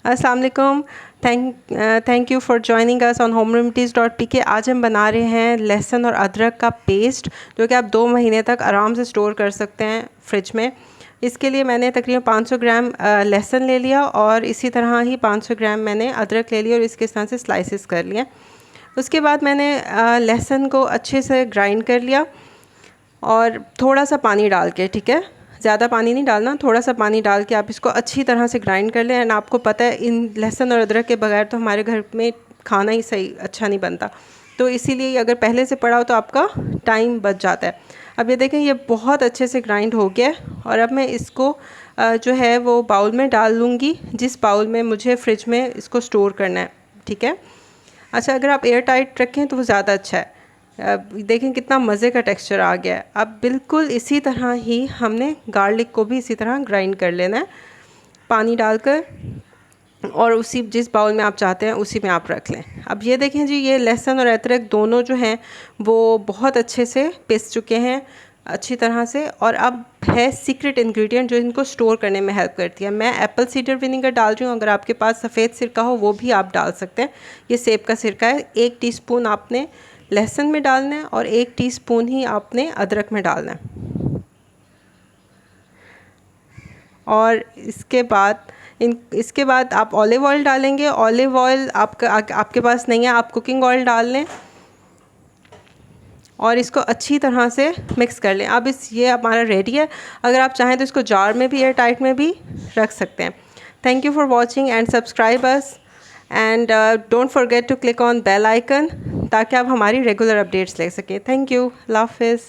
अस्सलाम वालेकुम। Thank you for joining us on homeremedies.pk। आज हम बना रहे हैं लहसुन और अदरक का पेस्ट, जो कि आप 2 महीने तक आराम से स्टोर कर सकते हैं फ्रिज में। इसके लिए मैंने तकरीबन 500 ग्राम लहसुन ले लिया और इसी तरह ही 500 ग्राम मैंने अदरक ले लिया और इसके तरह से स्लाइसेस कर लिए। उसके बाद मैंने लहसुन को अच्छे से ग्राइंड कर लिया और थोड़ा सा पानी डाल के, ठीक है, ज़्यादा पानी नहीं डालना, थोड़ा सा पानी डाल के आप इसको अच्छी तरह से ग्राइंड कर लें। एंड आपको पता है इन लहसुन और अदरक के बगैर तो हमारे घर में खाना ही सही अच्छा नहीं बनता, तो इसीलिए अगर पहले से पड़ा हो तो आपका टाइम बच जाता है। अब ये देखें, ये बहुत अच्छे से ग्राइंड हो गया और अब मैं इसको जो है वो बाउल में डाल लूँगी, जिस बाउल में मुझे फ्रिज में इसको स्टोर करना है, ठीक है। अच्छा, अगर आप एयर टाइट रखें तो वो ज़्यादा अच्छा है। देखें कितना मज़े का टेक्सचर आ गया है। अब बिल्कुल इसी तरह ही हमने गार्लिक को भी इसी तरह ग्राइंड कर लेना है पानी डालकर, और उसी जिस बाउल में आप चाहते हैं उसी में आप रख लें। अब ये देखें जी, ये लहसुन और अदरक दोनों जो हैं वो बहुत अच्छे से पिस चुके हैं अच्छी तरह से। और अब है सीक्रेट इंग्रेडिएंट जो इनको स्टोर करने में हेल्प करती है। मैं एप्पल सीडर विनेगर डाल रही हूँ, अगर आपके पास सफ़ेद सिरका हो वो भी आप डाल सकते हैं। ये सेब का सिरका है। 1 टीस्पून आपने लहसुन में डालना है और 1 टीस्पून ही आपने अदरक में डालना है। और इसके बाद आप ऑलिव ऑयल डालेंगे। ऑलिव ऑयल आपके पास नहीं है, आप कुकिंग ऑयल डाल लें और इसको अच्छी तरह से मिक्स कर लें। अब ये हमारा रेडी है। अगर आप चाहें तो इसको जार में भी, एयर टाइट में भी रख सकते हैं। Thank you for watching and subscribe us and don't forget to click on bell icon, ताकि आप हमारी रेगुलर अपडेट्स ले सकें। Thank you. अल्लाह हाफिज़।